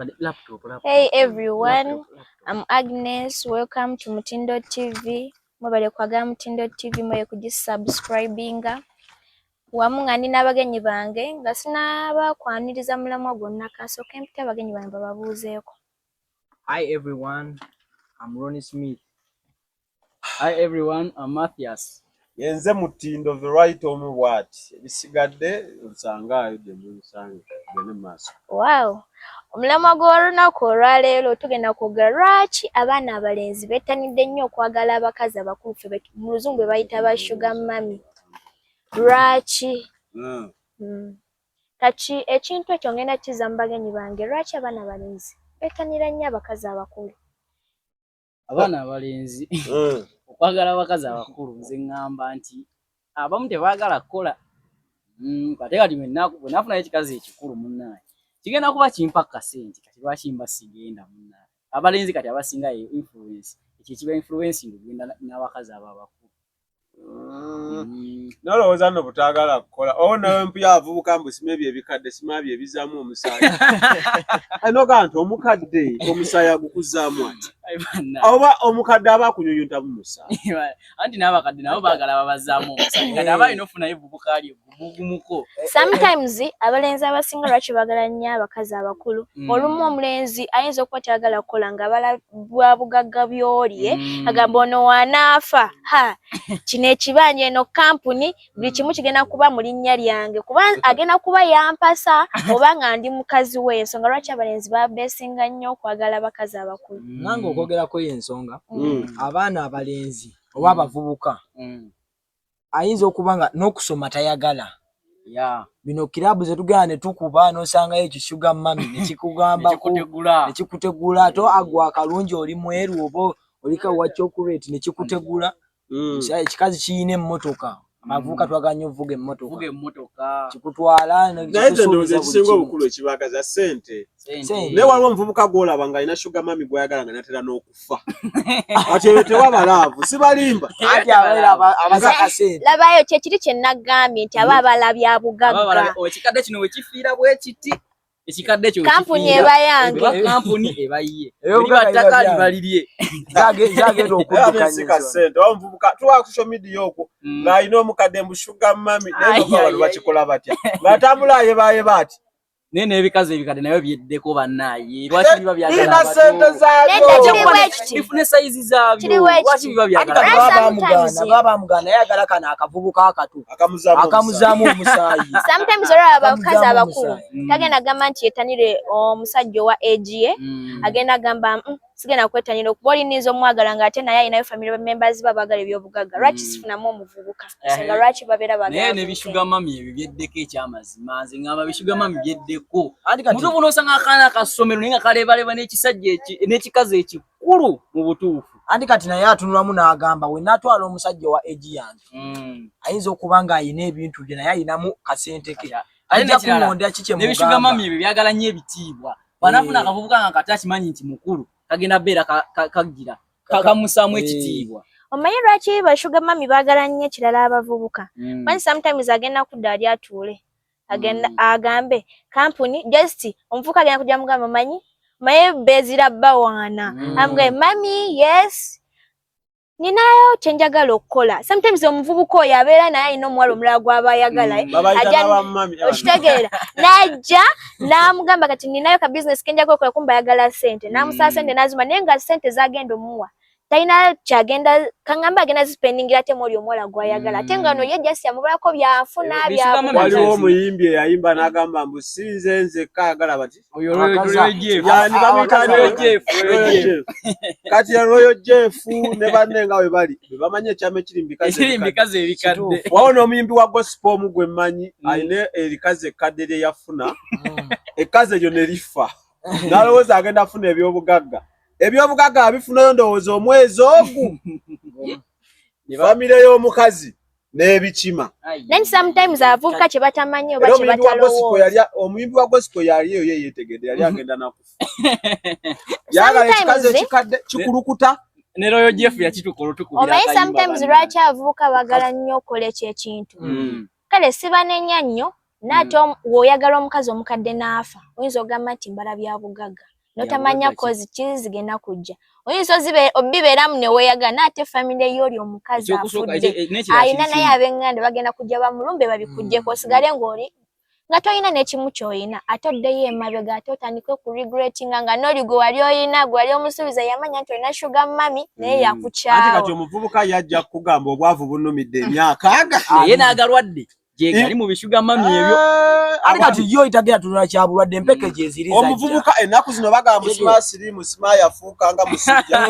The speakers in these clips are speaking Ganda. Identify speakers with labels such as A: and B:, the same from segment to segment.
A: Hey everyone, I'm Agnes. Welcome to Mutindo TV. Mwebale kwagala Mutindo TV mwe kujisubscribinga. Wamu nga nina abagenyi bange nga sinaba kwaniriza mulamwa gwonna kasooka empita abagenyi bange bababuuzeeko.
B: Hi everyone, I'm Ronnie Smith. Hi everyone, I'm Matthias.
C: Yenze Mutindo the right on what? Bisigadde nsanga de musange bene maso.
A: Wow. Omulamwa gw'olunaku olwaleero tugenda kwogera lwaki abaana abalenzi bettanidde nnyo okwagala abakazi abakulu ffe mu luzungu bayita ba sugar mummy. Lwaki? Kati ekintu ekyo ngenda kiza mu bagenyi bange lwaki abaana abalenzi bettanira nnyo abakazi abakulu?
B: Abaana abalenzi okwagala abakazi abakulu nze ngamba nti abamu tebaagala kukola. Kati kati bwe nafuna ekikazi ekikulu munnaaye kigenda kuba kimpa kasente kati lwaki mba sigenda munnaaye. Abalenzi kati abasinga influence ekyo kiba influence ngenda n'abakazi abakulu.
C: Nalowooza nno butaagala kukola nawe mpya avubuka mbu simebye ebikadde simabye ebizaamu omusaayi. Anoga nti omukadde omusaayi agukuzaamu ati oba omukadde aba akunyunyunta mu musaayi.
B: Anti n'abakadde nabo baagala babazaamu omusaayi kati aba alina okufunayo evubuka lye gumugumuko.
A: Sometimes abalenzi abasinga lwaki baagala nnyo abakazi abakulu olumu omulenzi ayinza okuba tayagala kukola nga balabwa bugagga byolye agamba ono wanaafa kino ekibanja eno kampuni buli kimu kigenda kuba mu linnya lyange kuba agenda kuba yampasa oba nga ndi mukazi we. Ensonga lwaki abalenzi babeesinga nnyo okwagala abakazi abakulu?
D: Nange okwogerako y'ensonga abaana abalenzi oba abavubuka ayinza okuba nga n'okusoma tayagala. Bino kilabu ze tugenda ne tukuba n'osangayo ekisuga mami nekikugambako nekikutegula ate agwa akalungi oli mweru oba olika wa chocolate nekikutegula. Ekikazi kiyina emmotoka abavubuka twaganya ovuga emmotoka kikutwala
C: n'ekisuubiza ekisinga obukulu ekibagaza ssente. Naye waliwo omuvubuka gw'olaba nga alina sugar mami gw'ayagala nga natera n'okufa. Kati ebyo tewabalaavu si balimba
D: anti abazaka ssente.
A: Labayo kyekiri kye nagambye nti aba abalabya bugagga.
B: Ekikadde kino we kifiira bwe kiti ekikadde kyo
A: kampuni eba yange
B: kampuni eba yiye ebibattaka libalirye
D: zagenda
C: okuddukanya ssente. Omuvubuka tuwa ku social media okwo ng'alina omukadde mu sugar mami naye abantu bakikola batya ng'atambula ayebaaye ati
B: naye n'ebikazi ebikadde nayo byeddeko bannaaye lwaki biba byagala
C: abato ssente zaabyo
B: bifune sayizi zaabyo lwaki biba byagala
D: babamugana yagala kana akavubuka akato akamuzaamu omusaayi.
A: Sometimes olaba abakazi abakulu tagenda gamba nti yetanire omusajja owa age ye agenda gamba sigenda kwettanira okuba oliniza omwagala ng'ate naye alinayo family members babagala ebyobugagga. Lwaki sifunamu omuvubuka ensonga lwaki babeera bagala
B: naye ne bishuga mami ebyo byeddeko ekyamazima nze ngamba bishuga mami byeddeko. Mutu buno osanga akaana akasomero naye nga kalebaleba n'ekisajja n'ekikazi ekikulu mu butuufu.
D: Anti kati naye atunulamu n'agamba we natwala omusajja wa egi yange ayinza okuba ng'ayina ebintu bye naye ayinamu kasente ke ajja kuŋŋondera kiki emugamba.
B: Nebishuga mami ebyo byagala nnyo ebitiibwa bw'anaafuna akavubuka nga kati akimanyi nti mukulu kagenda beera kagira kamusaamu ekitiibwa.
A: Omanyi lwaki bashuga mami baagala nnyo ekirala abavubuka? When sometimes agenda kudda ali atuule agenda agambe kampuni just omuvubuka agenda kujja mugamba manyi bezira bawaana amugaye mami yes ninayo kyenjagala okukola. Sometimes omuvubuka oyo abeera naye alina omuwala omulala gw'aba ayagala okitegeera n'ajja n'amugamba kati ninayo ka business kenjagala okukola kumba ayagala ssente n'amusaba ssente n'azima naye nga ssente zagenda omuwa talina kyagenda kangamba agenda zipendingira ate mwoli omuwala gw'ayagala ate nga no ye just yamubalako byafuna byabwe.
C: Waliwo omuyimbi eyayimba n'agamba mbu sinze nzekka ayagala bati kati ya Royal Jeff ne banne nga we bali bamanye ekyama ekiri
B: mbikazi ebikadde.
C: Wawo n'omuyimbi wa gospel omu gwe mmanyi alina erikazi ekkadde lye yafuna ekkazi eryo ne lifa n'alowooza agenda afuna ebyobugagga. Ebyobugagga abifunayo ndowooza omwezi ogwo famire y'omukazi n'ebikima.
A: Then sometimes avubuka kye batamanyi oba kye batalowooza.
C: Omuyimbi wa gospel yaliyo ye yeetegedde yali agenda nakufa. Yagala ekikazi ekikadde kikulukuta
B: ne Royal Jeff yakitukola tukubira.
A: Omanyi sometimes lwaki avubuka baagala nnyo okukola ekyo ekintu? Kale sibanenya nnyo Nato woyagala omukazi omukadde naafa. Oyinza ogamba nti mbala bya bugagga. Notamanya kozi kizigenda kujja. Oyinza obibeeramu ne weeyagala nate family y'oli omukazi afudde. Ayina naye ab'enganda bagenda kujja bamulumbe babikujjeko osigale ng'oli nga toyina n'ekimu ky'oyina ate oddeyo emabega ate otandike okuregretinga nga n'oli gwe wali oyina gwe wali omusuubiza yamanya nti olina sugar mami naye yakukyawa.
C: Ate kati omuvubuka yajja kugamba obwavu bunumidde emyaka aga.
B: Ye n'agalwadde jegali mu bishuga mami ebyo.
D: Ate kati yo itagenda tunula kyabulwadde empeke gye ziriza.
C: Omuvubuka ennaku zino bagamba musima yafuuka nga musijja.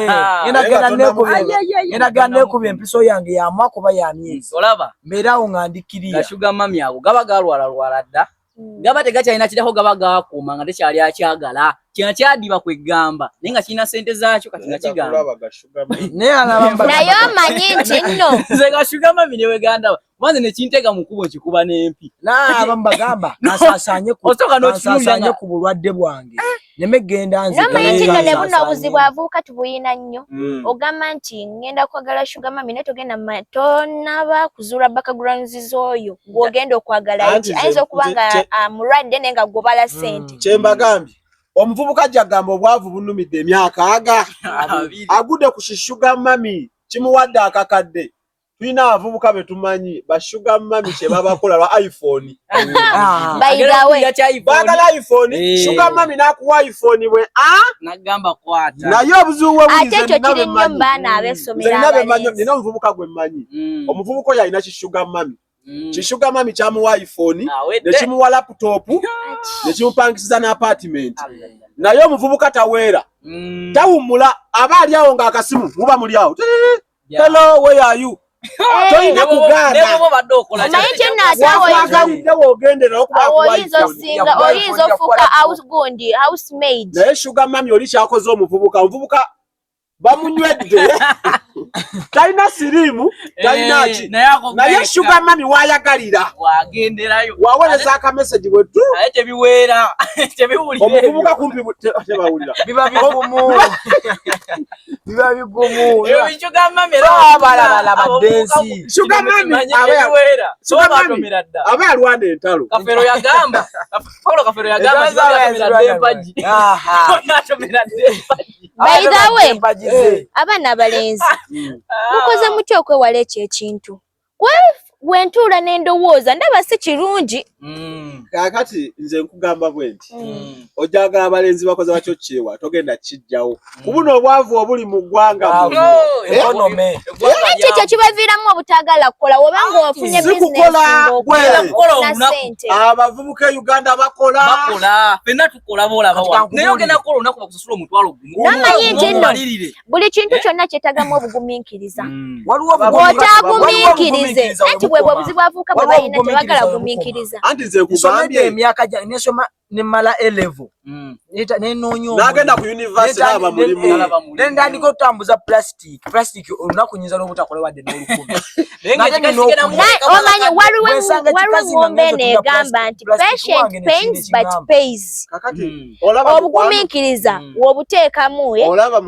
D: Yena nekuba empiso yange ya mwaka oba ya myezi.
B: Olaba
D: mbeerawo nga ndikirira.
B: Gashuga mami ago gaba galwala dda. Gaba tegakyalina kirako gaba gakuuma nga tekyali akyagala. Kino kyadiba kwegamba naye nga kirina ssente zaakyo kati nga kigamba.
A: Naye omanyi nti nno
B: nze gashuga mami ne weganda wanze ne kintega mu kubo kikuba n'empi.
D: Abamu bagamba nasaasaanye ku bulwadde bwange. Nemegenda nze.
A: Nomanyi nti nno ne buno obuzibu avuuka tubuyina nnyo. Ogamba nti ngenda kwagala sugar mami naye togenda tonaba kuzuula backgrounds z'oyo gw'ogenda okwagala eki. Ayinza okuba nga mulwadde naye nga gobala ssente.
C: Kyembagambye omuvubuka jagamba obwavu bunumidde emyaka aga. Agudde ku sugar mami kimuwadde akakadde. Tulina abavubuka betumanyi ba sugar mami kye babakola lwa iPhone. Bagala iPhone sugar mami n'akuwa iPhone bwe
B: nagamba kwata.
C: Naye obuzibu bwe bulize
A: ate ekyo kiri nnyo mbaana ab'essomero abalenzi.
C: Nina omuvubuka gwe mmanyi. Omuvubuka oyo alina sugar mami. Sugar mami kyamuwa iPhone ne kimuwa laptop ne kimupangisiza n'apartment. Naye omuvubuka taweera. Tawumula aba ali awo ng'akasimu muba muli awo. Hello, where are you? Toyina kuganda.
A: Naye kyenaatawoyinza ofuuka housemaid.
C: Naye sugar mami oli kyakoze omuvubuka bamunywedde. Talina siriimu, talina ki. Naye sugar mami wayagalira.
B: Wagenderayo.
C: Wawoleza akamesegi bwe tu.
B: Naye tebiweera. Tebiwulira.
C: Omuvubuka kumpi tebawulira.
D: Biba bigumu. Biba bigumu.
B: Eyo sugar mami
D: balabala badensi.
C: Sugar mami aba alwana entalo.
B: Kafero yagamba. Paulo Kafero yagamba zabatomera dempaji.
A: By the way, abaana abalenzi mukoze mutya okwewala ekyo ekintu wentuula n'endowooza ndaba si kirungi.
C: Kaakati nze nkugamba bwe nti ojagala abalenzi bakoze bakyo kyewa togenda kijjawo kubuno obwavu obuli mu ggwanga
A: nti ekyo kibaviiramu obutagala kukola wobanga ofunye bizinesi.
C: Abavubuka e Uganda bakola
B: fenna tukola boolaba naye ogenda kukola olunaku bakusasula omutwalo gumu.
A: Namanyi nti nno buli kintu kyonna kyetagamu obugumiikiriza. Bw'otaagumiikirize anti bwe buzibu avuuka bwe balina tebagala gumiikiriza.
C: Anti nze nkugambye
D: emyaka gyange nesoma nemala A-level nenoonya
C: n'agenda ku university aba mulimu
D: nendandika okutambuza plastic olunaku nyinza n'obutakola wadde n'olukumi.
A: Omanyi waliwo ngombe neegamba nti patient pains but pays. Obugumiikiriza w'obuteekamu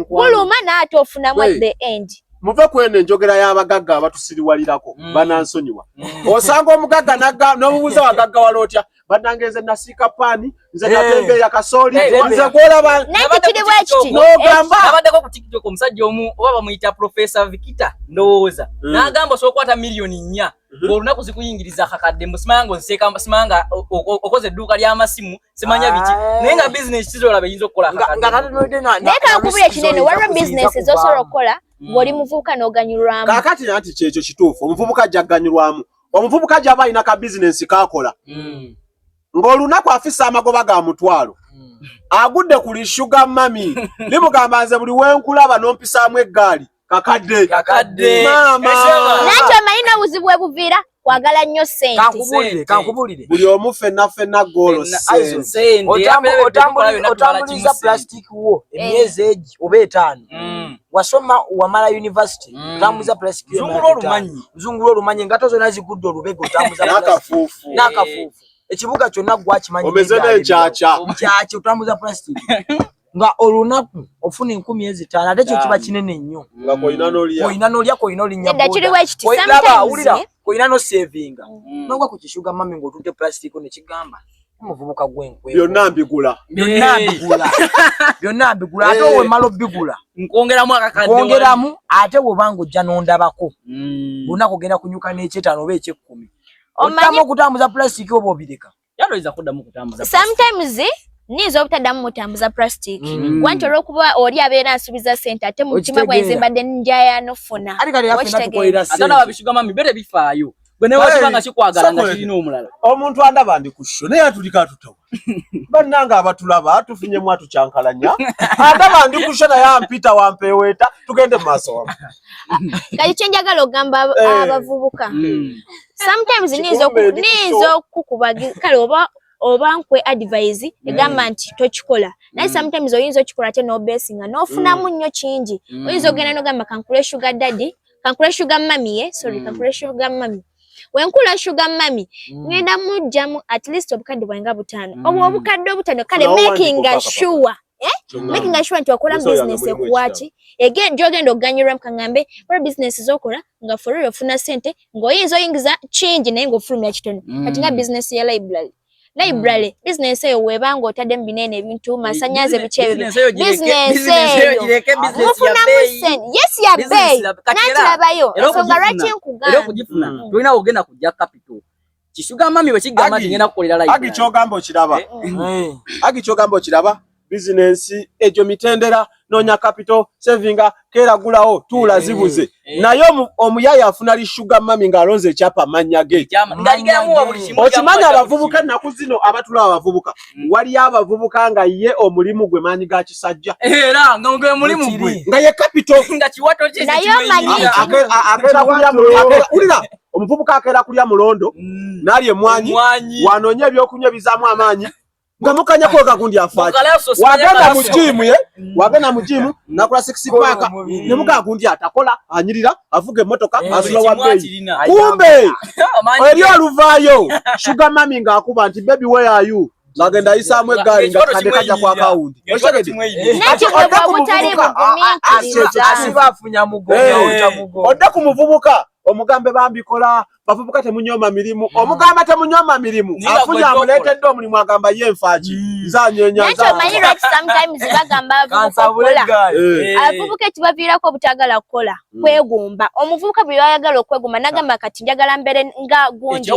A: buluma n'ate ofunamu at the end.
C: Muve kwene enjogera y'abagagga abatusiriwalirako banansonyiwa. Osanga omugagga n'omubuuza wagagga wala otya bannange nze nasiika paani nze natembeeya kasooli nze gwolaba
B: n'ogamba abaddeko ku TikTok omusajja omu oba bamuyita Professor Vikita ndowooza n'agamba osobola miliyoni 4 ng'olunaku zikuyingiriza akakadde simanya ng'onseeka simanya nga okoze edduuka ly'amasimu simanya biki naye nga bizinesi kizolaba eyinza okukola akakadde.
A: Naye kankubula ekinene waliwo bizinesi z'osobola okukola ng'oli muvubuka n'oganyulwamu.
C: Kaakati nanti kyekyo kituufu omuvubuka ajja kuganyulwamu. Omuvubuka gy'aba alina ka bizinesi k'akola ng'olunaku afisa amagoba ga mutwalo agudde ku sugar mami limugamba nze buli wenkulaba n'ompisaamu eggaali kakadde maama
A: nakyo omanyi n'obuzibu bwe buviira kwagala nnyo ssente.
D: Kankubulire
C: buli omu fenna goolo ssente.
D: Otambuliza plastic wo emyezi egi oba 5 wasoma wamala university otambuliza plastic zungula olumanyi ngato zonna zigudde olubega otambuliza
C: n'akafuufu
D: ekibuga kyonna gwakimanyi
C: omeze n'enkyakya
D: otambuliza plastic nga olunaku ofuna 10,500 ate kyo kiba kinene nnyo
C: nga koina
D: n'olya
A: nedda kiriwo ekiti
D: koina no savinga nogwa ku kishuga mami ng'otudde plastic ne kigamba omuvubuka gwenkwe
C: byonna mbigula
D: ate owemala obbigula nkwongeramu ate wobanga ojja n'ondabako lunaku ogenda kunyuka n'ekyetaano oba eky'ekkumi otamu okutambuza plastic oba obireka
A: sometimes nizo obutaddamu mutambuza plastic wanti olw'okuba oli abeera asuubiza ssente ate mu mutima gwenze mbadde njaya nofuna
C: omuntu andaba ndi kusho naye atulika tutawa bannanga abatulaba tufunyemu atucyankalanya andaba ndi kusho naye ampita wampeweeta tugende mu maaso wamu
A: kati kyenjagala ogamba abavubuka sometimes nizo kukuba kale oba nkwe advise egamba nti tokikola naye sometimes oyinza okikola ate n'obesinga n'ofunamu nnyo kingi oyinza ogenda n'ogamba kankule sugar daddy kankule sugar mami kankule sugar mami wenkula sugar mami ngenda mujjamu at least obukadde bwange 5 obwo obukadde obutano kale making sure nti wakola business ekuwaki gyogenda oganyirwamu kaŋŋambe ola business zokola nga forero ofuna ssente ng'oyinza oyingiza kingi naye ng'ofulumya kitono kati nga business ya library business eyo webanga otaddemu binene ebintu masanyaze biki ebyo business eyo mufunamu ssente yes ya bei nantirabayo ensonga lwaki nkugamba
B: tolina ogenda kujja capital kisuga mami wekigamba ngenda kukolera library
C: agi kyogamba okiraba business ejo mitendera nonya capital savinga kera gulawo tula zibuze naye omuyaya afuna li sugar mami ngalonze ekyapa manyage okimanya abavubuka naku zino abatula abavubuka wali abavubuka nga ye omulimu gwe manyi ga kisajja
B: era nga ngwe mulimu gwe
C: nga ye capital
B: nga kiwato kye
A: naye omanyi
C: akera kulya ulira omuvubuka akera kulya mulondo nali emwanyi wanonye ebyokunywa bizaamu amaanyi ngamukanya ko gagundi afaaje wagenda mu gym nakula 6 pack ne mukagundi atakola anyirira avuga emotoka asula wa bei kumbe oli oluvayo sugar mami ngakuba nti baby where are you bagenda isamu egali ngakande kaja kwa account
A: nati obutali bugumikiriza
D: asibafunya mugongo utamugongo
C: odda ku muvubuka omugambe bambikola bavubuka temunyoma mirimu omugamba temunyoma mirimu afunya amuletedde omulimu agamba ye nfaaji zanyenya
A: nacho manyi right sometimes bagamba abavubuka kibaviirako obutagala kukola kwegomba omuvubuka bwe yayagala okwegomba nagamba kati njagala mbere nga gundi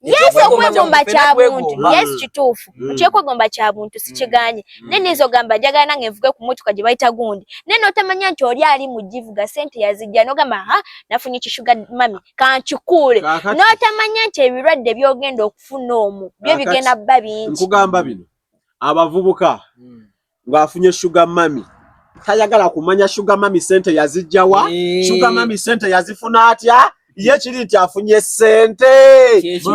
A: yes okwegomba kya buntu yes kituufu ekyokwegomba kya buntu sikiganye nenizo gamba njagala nange nvuge ku motoka gye bayita gundi nene otamanya nti oli ali mugivuga sente yazijja nogamba nafunye kishuga mami kankikule notamanya nti ebirwadde byogenda okufuna omu byo bigenda bba bingi
C: nkugamba bino abavubuka ngaafunye sugar mami tayagala kumanya sugar mami sente yazijjawa sugar mami sente yazifuna atya ye kiri nti afunye ssente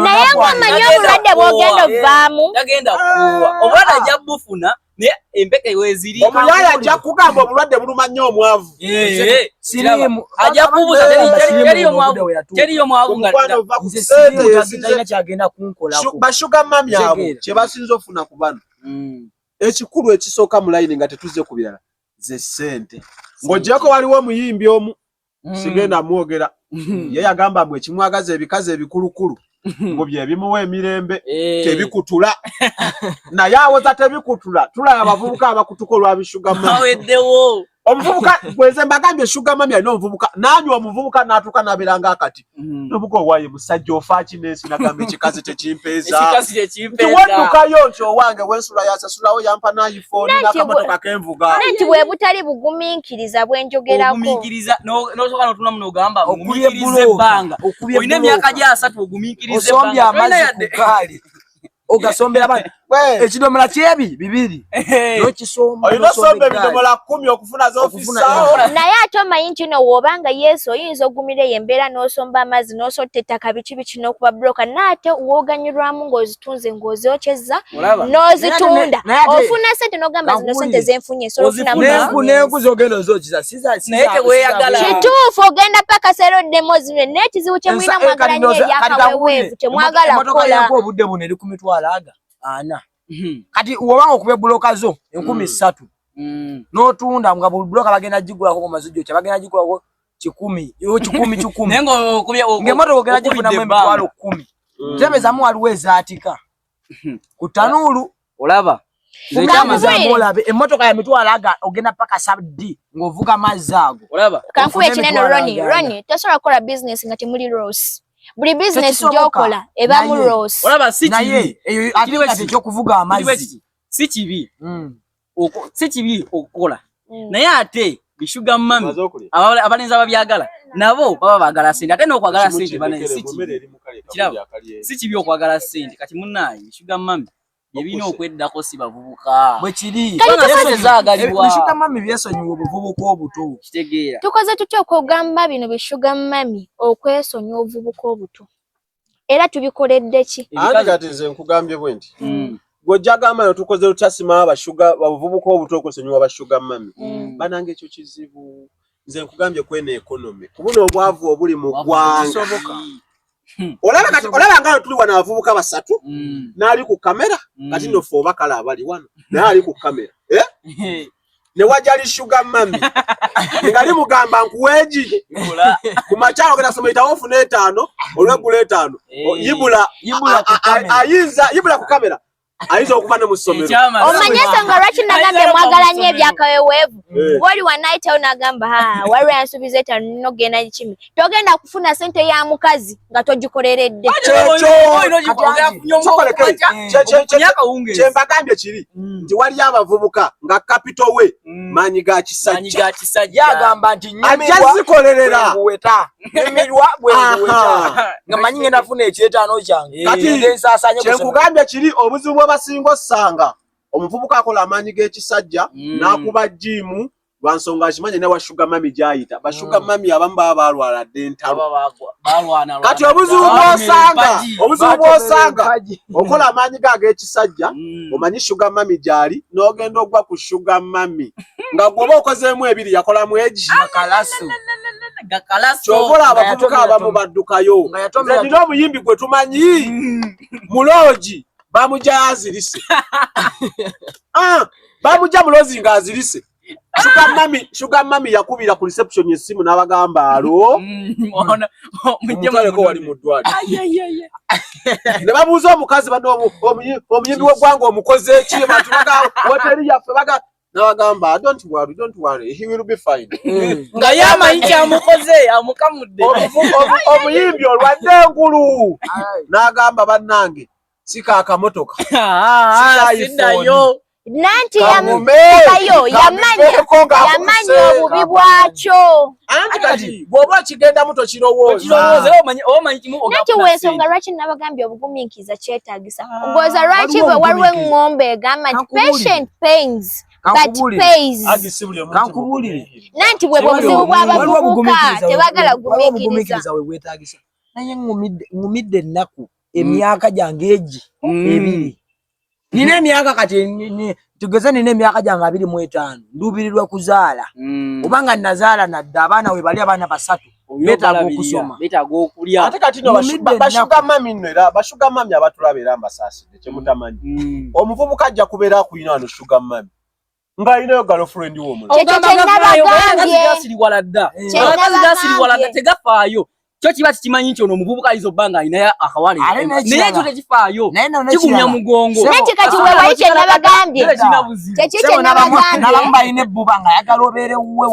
A: naye ng'omanyi obulwadde bw'ogenda ovaamu
B: tagenda kuwa obulwadde ajja bufuna naye empeke weziri
C: omuyaya ajja kugamba obulwadde buluma nnyo omwavu
D: sirimu
B: ajja kubuuza teriyo mwavu nga
D: talina kyagenda kunkolako
C: bashuga mami abo kye basinza ofuna ku bano ekikulu ekisooka mu layini nga tetuzze ku birala ze ssente ng'oggyeko waliwo omuyimbi omu sigenda mwogera ye yagamba mbwe kimwagaza ebikazi ebikulukulu ngo bye bimuwa emirembe tebikutula naye awoza tebikutula tulaba abavubuka abakutuka olwabishuga
B: mami
C: omuvubuka bwenze mbagambye shuga mami alina omuvubuka nanywa omuvubuka n'atuuka n'abeeranga akati nobuga owaye musajja ofaaki n'ensi nagamba ekikazi tekimpeeza tiwaddukayo nti owange wensula yasasulawo yampa n'iphone n'akamotoka kenvuga
A: nti bwe butali bugumiikiriza bwenjogerako
B: ogumiikiriza n'osooka n'otuna muno ogamba ogumiikiriza ebbanga olina emyaka gya 3 ogumiikiriza ebbanga
D: osombye amazzi ku gaali ogasombera bana ekidomola kyebi 2 n'okisomba
C: olina osomba ebidomola 10 okufuna z'ofisaawo
A: naye ate omanyi nti no w'obanga yesu oyinza ogumira eyo embeera n'osomba amazzi n'osotta ettaka biki n'okuba buloka naate wooganyirwamu ng'ozitunze ng'ozyokyezza n'ozitunda ofuna ssente n'ogamba zino ssente zenfunye
D: nenku z'ogenda ozokisa
B: naye teweeyagala
A: kituufu ogenda paka seroddemu zino naye kizibu kye mulina mwagala nnyo ebyakaweweevu temwagala kukola
D: obudde buno eri ku mitwalo aga 4 kati uwanga okube bloka zo 13 n'otunda nga buli bloka bagenda jigula ko mazujjo kya bagenda jigula ko 10
B: nengo okubye
D: ngemoto ogenda jifuna mu emitwalo 10 tebeza mu waliwo ezaatika ku tanulu
B: olaba
D: emmotoka ya mitwalo aga ogenda paka sabdi ng'ovuga mazzi ago
B: olaba
A: kankuba ekinene Ronnie tosobola kukola business nga temuli Ross buli business gyokola eba mu Ross
B: olaba si
D: naye ate ekyokuvuga amazzi
B: si kibi si kibi okukola naye ate bishuga mami abalenzi ababyagala nabo baba bagala sente ate n'okwagala sente bana si kibi okwagala sente kati munnaye bishuga mami yebina okweddako si bavubuka
D: bwe kiri
B: bishuga
D: mami byesonyiwa obuvubuka obuto
B: kitegeera
A: tukoze tutya okugamba bino bishuga mami okwesonyiwa obuvubuka obuto era tubikoledde ki
C: andi kati nze nkugambye bwe nti gojagamba yo tukoze lutasima abashuga bavubuka obuto okwesonyiwa abashuga mami banange ekyo kizibu nze nkugambye kwene economy kubuna obwavu obuli mu ggwanga olaba nga tuli wana abavubuka basatu n'ali ku kamera kati nno ffe obakala abali wano naye ali ku kamera ne wajali sugar mami ngali mugamba nkuweji ku machalo gena soma itawo fune 5 olwegula 5 yibula yibula ku kamera ayizo okufana mu somero
A: omanyesa nga lwaki nagambye mwagalanye ebyakaweweevu ngoli wanaite onagamba waliwo yansubiza eta nogenda kimi togenda kufuna sente ya mukazi nga togikoleredde
C: kyembagambye kiri nti wali abavubuka nga capital we manyi ga kisajja
D: yagamba nti
C: nyumirwa
D: bwebuweta nga manyi ngenda funa ekyetaano kyange
C: kati kyekugambye kiri obuzibu bw'abasinga osanga omuvubuka akola amaanyi g'ekisajja n'akuba jimu lwansonga akimanyi ne wa sugar mami gyayita bashuga mami abamu baba balwala dde entalo kati obuzibu bw'osanga okola amaanyi g'ekisajja omanyi sugar mami gyali n'ogenda ogwa ku sugar mami nga gwoba okozeemu ebiri yakolamu egi kyobola abavubuka abamu baddukayo nze nina omuyimbi gwe tumanyi muloji bamuja azirise bamuja mulozi nga azirise sugar mami yakubira ku reception yesimu n'abagamba alo mujjaleko wali mu ddwaliro ne babuuza omukazi bano omuyimbi w'eggwanga omukoze eki bantu hoteri yaffe n'abagamba don't worry he will be fine
B: nga yamanyi kyamukoze amukamudde
C: omuyimbi olwadde engulu n'agamba bannange sika akamotoka
B: siddayo
A: nanti yamukayo yamanya obubi bwakyo
C: anti kati bw'oba kigenda tokirowooza
A: nanti wensonga lwaki nabagambye obugumiikiriza kyetaagisa ngoza lwaki bwe waliwo eŋŋombe egamba nti patient pains but pays nanti bwe buzibu bw'abavubuka tebagala gumiikiriza
D: naye ngumidde ennaku emyaka gyange egi ebiri nina emyaka kati tugeze nina emyaka gyange 25 nduubirirwa kuzaala obanga nazaala nadda abaana we bali abaana basatu betaaga okusoma
B: betaaga okulya
C: ate kati no bashuga mami nno era bashuga mami abatulaba era mbasaasidde kyemutamanyi omuvubuka ajja kubeera akulina wano shuga mami nga alinayo girlfriend w'omulala
B: gasiriwala dda tegafaayo kyo kiba kimanyi nti ono omuvubuka ayinza obba nga alinayo akawale naye ekyo tekifaayo kigumya mugongo
A: nakyo kati weewali kye nabagambye kyekyo kye nabagambye
D: n'abamu balina ebbuba nga ayagala obeere wuwe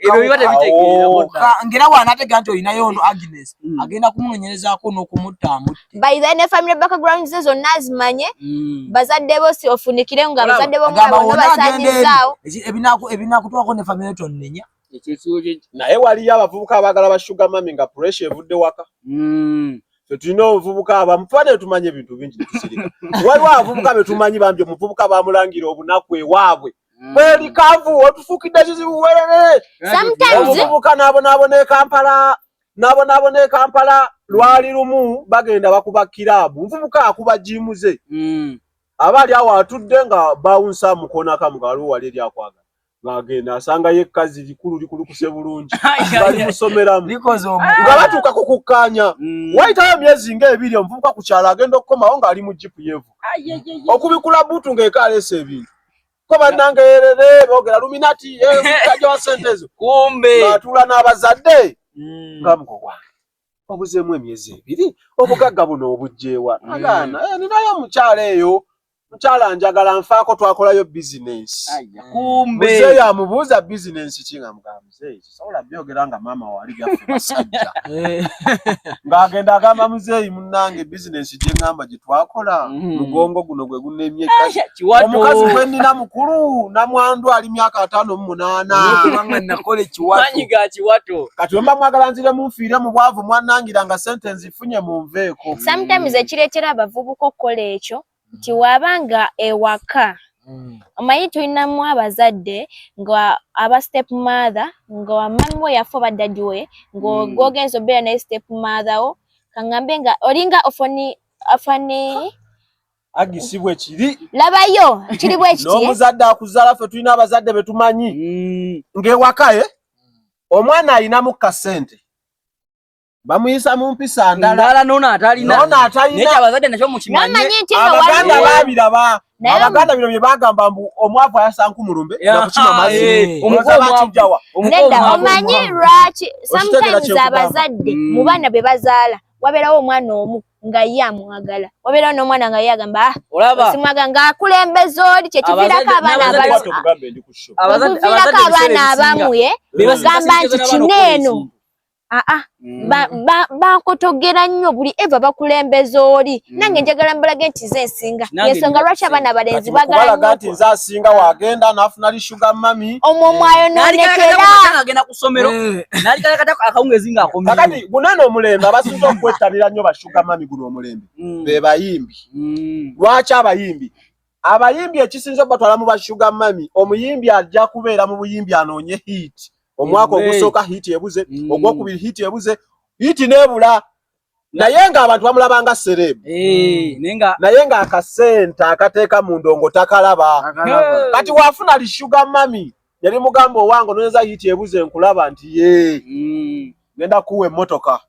B: ebyo biba tebitegeera
D: ngera waanategeera nti olinayo ono Agnes agenda kumunoonyerezaako n'okumutta amutte
A: by the ne family background ze zonna azimanye bazadde bo si ofunikire nga bazadde b'omwana bonna basaanyizaawo
D: ebinaakutwako ne family tonnenya
C: naye waliyo abavubuka abagala bashuga mami nga pressure evudde waka fe tulina obuvubuka abamufane tumanye ebintu bingi netusirika waliwo abavubuka betumanyi bambi omuvubuka bamulangira obunaku ewaabwe bwerikavu otufukidde kizibu werere omuvubuka n'abonaabona e Kampala lwali lumu bagenda bakuba kiraabu nvubuka akuba jimuze aba ali awo atudde nga bawunsa mukoonakamu nga waliwo wali eri akwagala ngagenda asanga yekazi likulu kuse bulungi bali musomeramu
D: likoze
C: nga batuuka kukukkaanya wayitayo myezi ng'ebiri omuvubuka ku kyalo agenda okukomawo ng'ali mu jipu yevu okubikula buutu ng'ekaleesa ebintu ko bannange yerere boogera luminati mukajja wa sente ezo
B: kumbe
C: ng'atuula n'abazadde nga mukogwa obuzeemu emyezi ebiri obugagga buno obujjeewa agaana ninayo omukyala eyo mukyala njagala nfaako twakolayo bizinensi
B: kumbe
C: muzeeyi amubuuza bizinensi ki nga mugamba muzeeyi kisobola byogera nga maama wali byaffe basajja ng'agenda agamba muzeeyi munnange bizinensi gye ŋŋamba gye twakola mugongo guno gwe gunemye omukazi gwe nnina mukulu namwandu ali myaka 58
D: nakola ekiwato
C: kati bwe mba mwagala nzire munfiire mu bwavu mwannangira nga sente nzifunye munveeko
A: sometimes ekireetera abavubuka okukola ekyo nti wabanga ewaka omanyi tulinamu abazadde nga aba step mother nga wamami we yafa baddadi we ng'ogenza obeera naye step mother wo kaŋŋambe nga olinga afani
C: agisibwe kiri
A: labayo kiri bwe kiti
C: n'omuzadde akuzaala ffe tulina abazadde be tumanyi ng'ewakaye omwana alinamu kasente bamuyisa mu mpisa ndala
B: nono atalina naye abazadde nakyo mukimanye
C: abaganda baabiraba abaganda bino bye bagamba mbu omwavu ayasanku mulumbe nakukima mazzi
A: nedda omanyi lwaki sometimes abazadde mu baana be bazaala wabeerawo omwana omu nga ye amwagala wabeerawo n'omwana nga ye agamba simwaga ng'akulembeza oli kyekiviirako abaana abamuye bagamba nti kineeno bankotogera nnyo buli eva bakulembeza oli nange njagala mbalage nti ze nsinga yensonga lwaki abaana abalenzi bagala
C: nti nze asinga wagenda n'afuna li sugar mami
A: omwo mwayonoonekera
B: agenda ku ssomero n'alikalekata akawungezi ng'akomye
C: kakati gunene omulembe abasinza okwettanira nnyo ba sugar mami guno omulembe be bayimbi lwaki abayimbi ekisinza okubatwala mu ba sugar mami omuyimbi ajja kubeera mu buyimbi anoonye hit omwaka ogusooka hiti ebuze ogwokubiri hiti ebuze hiti nebula naye nga abantu bamulabanga serebu naye nga akasente akateeka mu ndongo takalaba kati wafuna li sugar mami yali mugamba owange onoweza hiti ebuze nkulaba nti ye ngenda kuwa emmotoka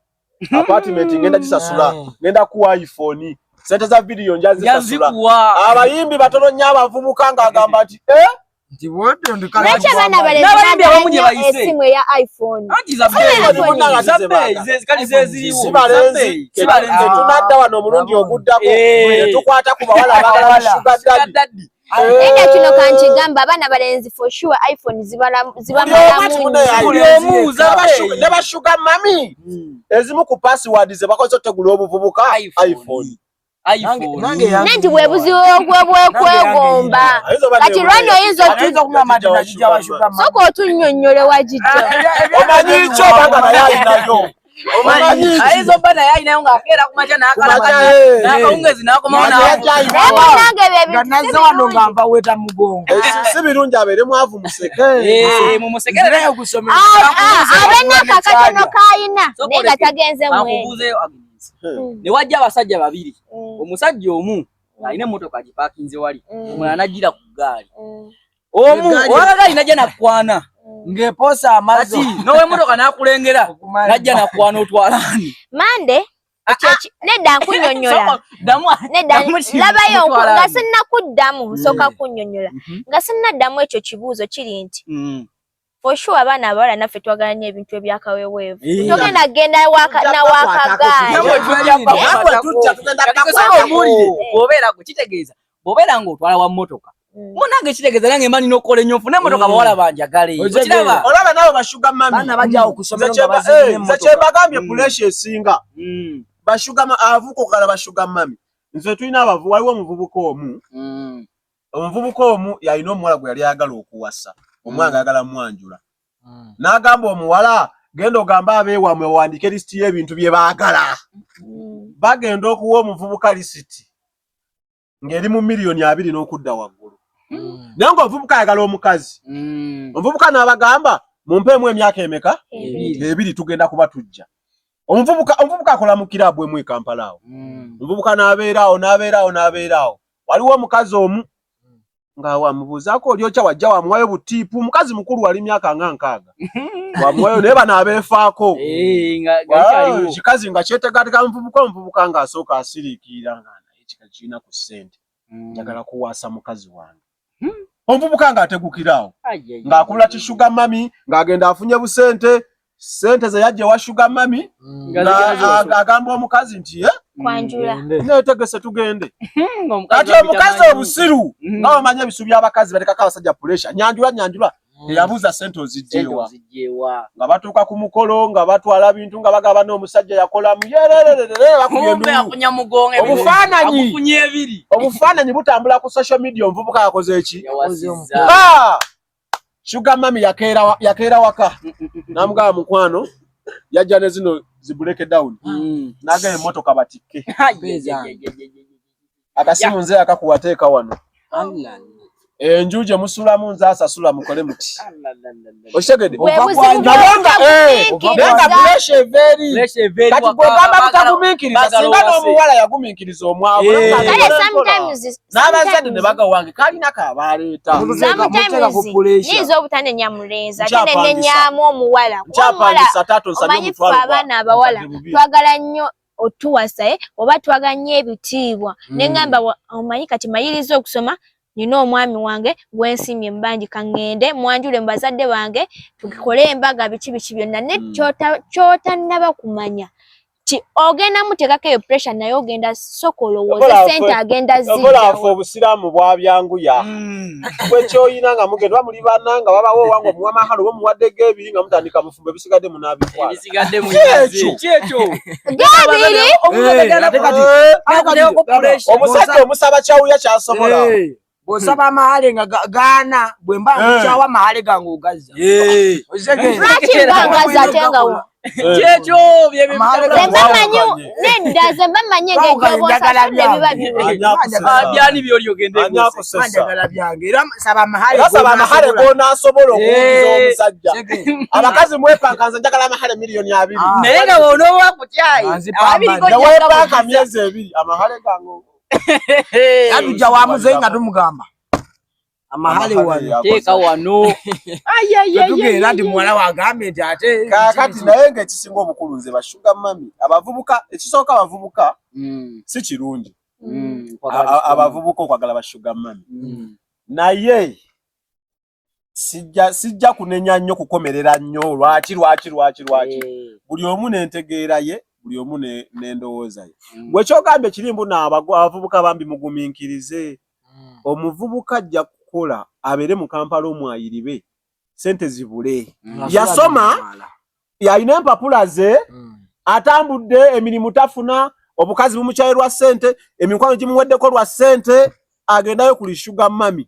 C: apartment ngenda gisasula ngenda kuwa iPhone sente za video njazisasula abayimbi batono nnyo abavubuka ng'agamba nti
A: lwaki abaana balenzi esimu eya iPhone
C: tunadda wano omulundi oguddako netukwata ku bawala abagala sugar daddy
A: enda kino kankigamba abaana balenzi for sure iPhone zibamalamu
C: ne ba sugar mami ezimu ku password ze bakoze otegula obuvubuka iPhone
A: nanti bwebuzibu obwekwegomba kati lwani oyinza soka otunnyonnyole wagijja
C: omanyi kyo banga naye alinayo
B: ayinza obba naye alinayo ng'akeera ku makya n'akawungezi n'akomawo
D: nazze wano nga mbaweta mugongo
C: si birungi abeere mwavu museke
B: mumusekere
A: abenaka katono kayina naye nga tagenze mwene
B: ne wajja abasajja babiri omusajja omu alina emmotoka agipaakinze wali omulala n'ajjira ku ggaali omu owalaga alina ajja nakwana
D: ng'eposa amazi
B: n'ow'emmotoka n'akulengera n'ajja nakwana otwalani
A: mande nedda nkunnyonnyola nedda labayo nga sinnakuddamu nsooka kunnyonnyola nga sinnaddamu ekyo kibuuzo kiri nti for sure abaana abawala naffe twagala nnyo ebintu ebyakaweweevu togenda genda
B: nawakagaali kitegeeza bw'obeera ng'otwala wa mmotoka munange kitegeeza nange mba nina okukola ennyo nfune emmotoka abawala banjagale
C: olaba nabo bashuga mamizekyebagambye puleesha esinga avuka okala bashuga mami nze tulina abavu waliwo omuvubuka omu yalina omuwala gwe yali ayagala okuwasa omwana ayagala mwanjula n'agamba omuwala genda ogamba abeewamwe wandike lisiti y'ebintu bye baagala bagenda okuwa omuvubuka lisiti ng'eri mu miliyoni 2 n'okudda waggulu naye ng'omuvubuka ayagala omukazi omuvubuka n'abagamba mumpeemu emyaka emeka 2 tugenda kuba tujja omuvubuka akola mu kiraabu emu e Kampala awo omuvubuka n'abeeraawo waliwo omukazi omu nga wamubuuzaako olyokya wajja wamwayo butiipu mukazi mukulu wali myaka nga 6 wamwayo naye bano abeefaako kikazi nga kyetegaateka omuvubuka ng'asooka asiriikirira nga naye kika kirina ku ssente njagala kuwaasa mukazi wange omuvubuka ng'ategukiraawo ng'akula kishuga mami ng'agenda afunye busente sente ze yajja wa shuga mami ng'agamba omukazi nti
A: kwanjula
C: neetegese tugende kati omukazi obusiru nga bamanya ebisu by'abakazi batekako abasajja pressure nyanjula eyabuuza sente ozijjeewa nga batuuka ku mukolo nga batwala bintu nga bagaba n'omusajja yakolamu obufaananyi butambula ku social media omuvubuka yakoze eki shuga mami yakeera waka namugaba mukwano yajja ne zino zibuleke down naga emotoka batikke akasimu nze akakuwateeka wano enjuje musulamu nze asasula mukole muti oshegede nabanga nanga pressure very kati gwegamba mutagumiikiriza singa n'omuwala yagumiikiriza omwavu n'abazadde ne baga wange kalina kabaleeta
A: niiza obutanenya mulenzi ate nenenyamu omuwala omanyi ffe abaana abawala twagala nnyo otuwasa oba twaganye ebitiibwa neŋŋamba omanyi kati mayiriza okusoma nina omwami wange gwensimye mbanji kangende mwanjule mbazadde bange tukikole embaga biki byonna ne kyotannaba kumanya ti ogenda mutegako eyo pressure naye ogenda sokolowooza sente agenda
C: ziddawo obusiraamu bwabyanguya bwekyoyina nga mugenda muli bana nga wabawo wange omuwa mahalo oba omuwadde g'ebiri nga mutandika mufumbo ebisigadde munaabitwala omusajja omusaba kyawuya kyasobola
D: bosaba mahale nga gaana bwemba mukyawa mahale gange ogazza
B: kyekyo byani
D: byolyogenda byange era saba
C: mahale gonasobola okuwuliza omusajja abakazi mwepankanze njagala amahale miliyoni 2
B: naye nga bonoba kutyayi
C: newepanka myezi 2 amahale gange
D: yatujja wamuzeyi nga tumugamba amahale wano
B: teeka wano
D: tugenda nti muwala wagambe nti ate
C: kakati naye ng'ekisinga obukulu nze bashuga mami abavubuka ekisooka abavubuka si kirungi abavubuka okwagala bashuga mami naye sijja kunenya nnyo kukomerera nnyo lwaki buli omu n'entegeera ye buli omu n'endowooza ye bwekyogambe kirimbu n'abavubuka bambi mugumiikirize omuvubuka ajja kukola abeere mu Kampala omwayiribe sente zibule yasoma yalina empapula ze atambudde emirimu tafuna obukazi bumukyaye lwa sente emikwano gimuweddeko lwa sente agendayo kuli shuga mami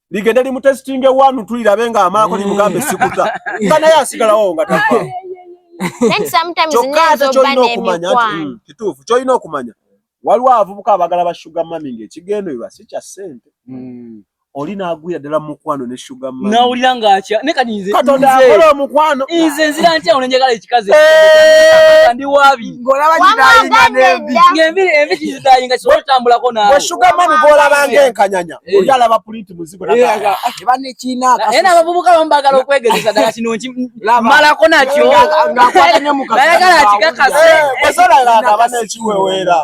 C: ligende limutesitinge wanu tulirabe nga amaako limugambe sikuta nga naye asigalawo nga tafa kituufu kyolina okumanya waliwo abavubuka abagala bashuga mami ng'ekigendererwa si kya ssente oli n'agwira ddala mu mukwano ne shuga mami
B: nawulira ng'akya ne kati nze
C: katonda akola omukwano
B: nze nzira ntya onenjagala ekikazi ndi waabi
D: ng'olaba kitayinga n'embi
B: envi kizitayinga kisobola otambulako naawe
C: shuga mami gw'olaba ng'enkanyanya oli alaba pulinti muzigo
D: eba nekiina
B: naye n'abavubuka bamu baagala okwegezesa ddala kino malako nakyo bayagala akikakase
C: esolalaagaba n'ekiweweera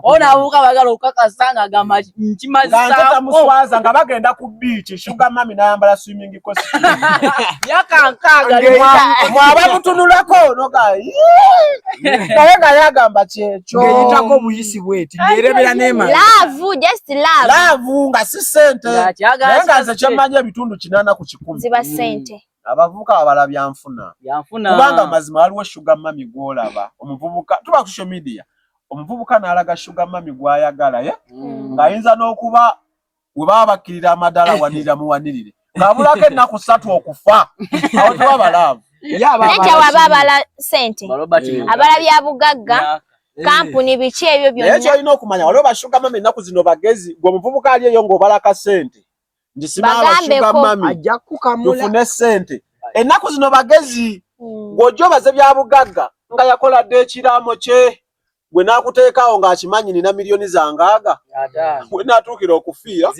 B: ona abavubuka baagala okukakasa ng'agamba nkimazisaako
C: nga bagenda ku beach shuga mami n'ayambala swimming costume
B: myaka 6
C: mwaba mutunulako noga naye nga yagamba kyekyo
D: ng'eyitako obuyisi bweti ng'erebera n'emala
A: laavu
C: nga si ssente naye nga nze kyemmanyi ebitundu 80 ku 100
A: ziba ssente
C: abavubuka abala byanfuna kubanga mazima waliwo shuga mami gw'olaba omuvubuka tuba ku social media omuvubuka n'alaga shuga mami gw'ayagala ng'ayinza n'okuba we baba bakkirira amadala wanirira muwanirire ng'abulako ennaku 3 okufa awo tuba balaavu
A: nekya waba abala ssente abala bya bugagga kampuni biki ebyo byonna
C: naye kyolina okumanya waliwo bashuga mami ennaku zino bagezi gwe omuvubuka ali eyo ng'obalaka ssente ngisima abashuga mami tufune ssente ennaku zino bagezi ng'ojja obaze bya bugagga nga yakola dde ekiraamo kye gwe nakuteekawo ng'akimanyi nina milioni zangaaga bwe natuukira okufiira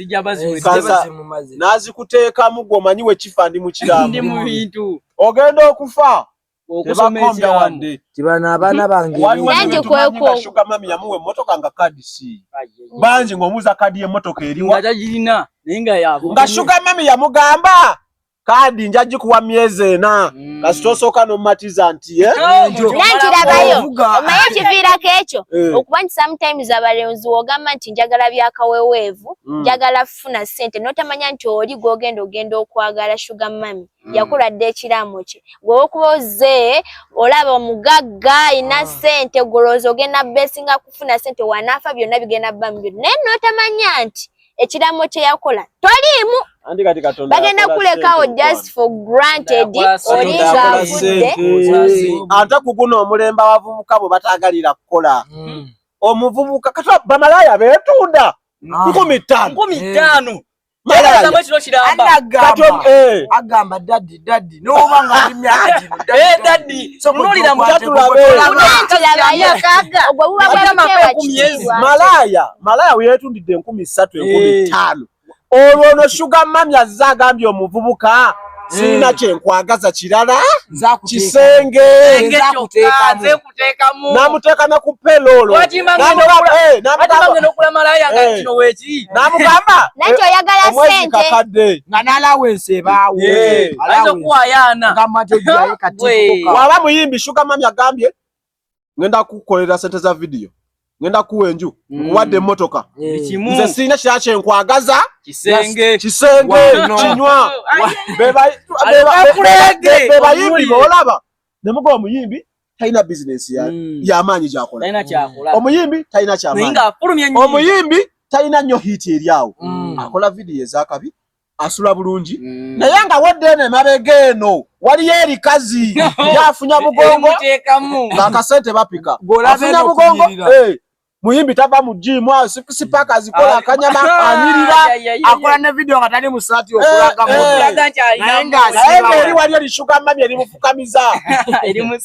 C: n'azikuteekamu gw'omanyi we kifa ndi mu kiramu ogenda okufa tebakombya wadde
D: kibana abaana bange
C: Sugar Mami yamuwa emmotoka nga kadi si bangi ng'omuuza kadi y'emmotoka eriwa nga Sugar Mami yamugamba kadi njagikuwa myezi 4 kasita osooka n'omumatiza nti
A: nankirabayo omaye ekiviirako ekyo okuba nti sometimes abalenzi wogamba nti njagala byakaweweevu njagala kufuna ssente n'otamanya nti oli ogenda okwagala Sugar Mami yakuladde ekiraamo kye gwe okuba ozze olaba omugagga ina ssente golooza ogenda beesinga kufuna ssente wanaafa byonna bigenda bbamu byonna naye n'otamanya nti ekiraamo kye yakola toliimu bagenda kulekawo just for granted olinga avudde
C: ate kuguno omulembe abavubuka bwe bataagalira kukola omuvubuka kati bamalaaya beetunda 15,000
D: agamba daddi noba nga ali myaka
C: malaya weyetundidde 3,000 olwo no Sugar Mami azze agambye omuvubuka sirina kyenkwagaza kirala kisenge namuteeka ne ku pelolo namugamba
A: nakyo oyagala ssente
D: nga n'alawensi ebaawo
C: waba muyimbi Sugar Mami agambye ngenda kukolera ssente za vidiyo ngenda kuwa enju wadde emmotoka nze sirina kirala kyenkwagaza kisenge kinywa bebayimbi boolaba nemuga omuyimbi talina bizinesi y'amaanyi gyakola omuyimbi talina kyamaanyi omuyimbi talina nnyo hiiti eri awo akola vidiyo ezakabi asula bulungi naye nga wadde eno emabega eno waliyo erikazi lyafunya mugongo ng'akasente bapika afunya mugongo muyimbi tava mu jimu sipaka azikola akanyama anyirira
D: akola ne video nga tali musati okulaga
C: naye eri waliyo Sugar Mami erimufukamiza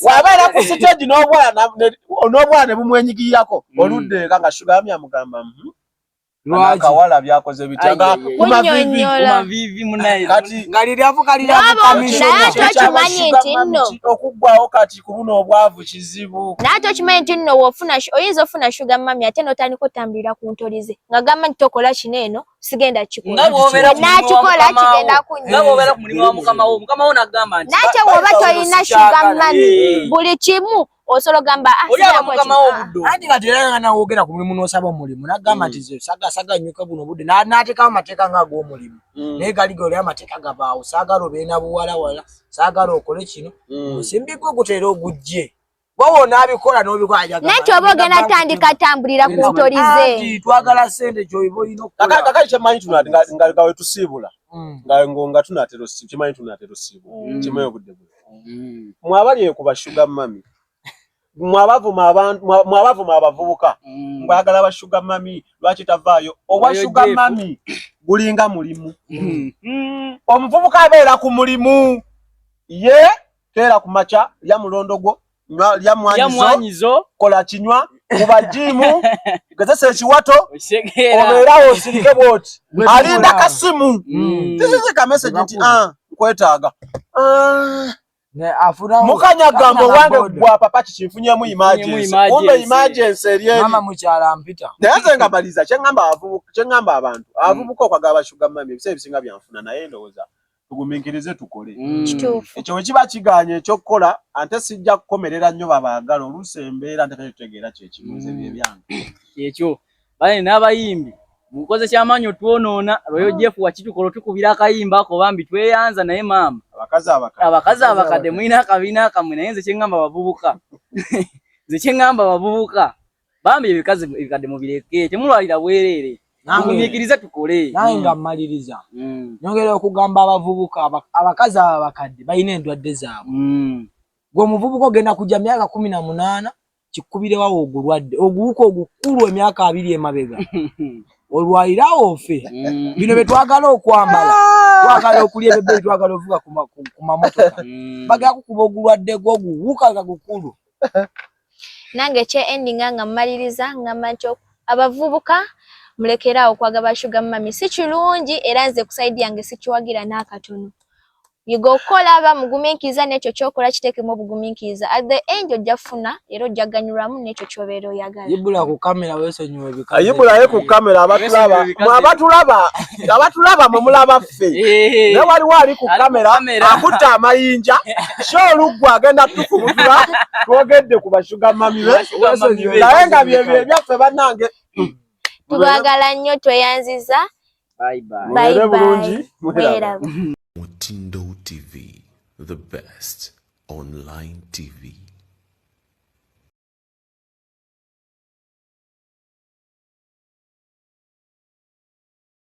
C: wabeera ku stage n'obwana ne bumwenyigirako oludde nga Sugar Mami amugamba akawala byakoze bitya
B: kumavivi munaye
C: kati
D: ngaliryavuka
C: okuggwawo kati ku buno obwavu kizibu
A: naate okimanyi nti nno oyinza ofuna Sugar Mami ate n'otandika otambulira ku ntolize nga gamba nti tokola kino eno sigenda kikola nakikola kigenda
B: nga bw'obeera ku mulimu wa mukama wo n'agamba nti
A: naate woba tolina Sugar Mami buli kimu osolo gamba
D: andi nga teranga nawogera ku mulimu n'osaba omulimu n'agamba nti saga nnyuka buno budde n'ateekawo amateeka ng'ag'omulimu naye gali oli amateeka gabaawo saagala obeere na buwalawala saagala okole kino osimbiko ogutera ogujje wowe onaabikola n'obikola
A: naye kyoba ogenda tandika tambulira ku ntolize
D: twagala ssente gy'oyiba olina okukola
C: kakati kyemanyi nga we tusiibula nga tunatera kimanyi tunatera osiibula kimanyi obudde buli mwabali ekuba Sugar Mami mwabavuma abavubuka mbagala ba Sugar Mami lwaki tavaayo obwa Sugar Mami gulinga mulimu omuvubuka abeera ku mulimu ye teera ku maca lya mulondo gwo lya mwanyizo kola kinywa kuba jimu gezesa ekiwato obeerawo osirike bwoti alinda kasimu tisisi ka message nti nkwetaaga mukanyagambo wange gwa papa kikinfunyemu emergency kumbe emergency eri
D: mama mukyala mpita
C: naye nze nga maliza kyengamba abantu abavubuka okwagala Sugar Mami ebiseera ebisinga byanfuna naye ndowooza tugumiikirize tukole ekyo bwe kiba kiganye ekyokukola ate sijja kukomerera nnyo babaagala oluusi embeera ntetegeera kyekibuuzo ebyo ebyange
B: ekyo bale n'abayimbi mukoze kyamaanyi otwonoona Royal Jeff wakitukola tukubira akayimba ako bambi tweyanza naye maama abakazi abakadde mulina akabiina kamwe naye nze kyengamba abavubuka bambi ebikazi ebikadde mubireke temulwalira bwereere tugumiikirize tukole
D: naye nga mmaliriza nyongera okugamba abavubuka abakazi abakadde balina endwadde zaabwe gwe omuvubuka ogenda kujja myaka 18 kikubirewawo ogulwadde oguwuka ogukulu emyaka 2 emabega olwalirawo ofe bino bye twagala okwambala twagala okulya ebebe twagala ovuga ku mamotoka bagala kukuba ogulwadde gwoguwuka nga gukulu
A: nange kye endinga nga mmaliriza ngamba nti abavubuka mulekerawo kwagala sugar mami si kirungi era nze ku side yange sikiwagira n'akatono. Yiga okukola bamugumiikiriza n'ekyo ky'okola kiteekemu obugumiikiriza. At the end ojja kufuna era ojja ganyulwamu n'ekyo ky'obeera oyagala.
D: Yibula ku kamera weesonyiwa ebikaze.
C: Yibulayo ku kamera abatulaba mwe mulaba ffe. Ne waliwo ali ku kamera akutte amayinja so oluggwa agenda tukubutula twogedde ku bashuga mami be. Naye nga byebyo ebyaffe bannange.
A: Tubagala nnyo tweyanziza.
B: Bye bye.
A: Bye.
E: Mutindo TV, the best online TV.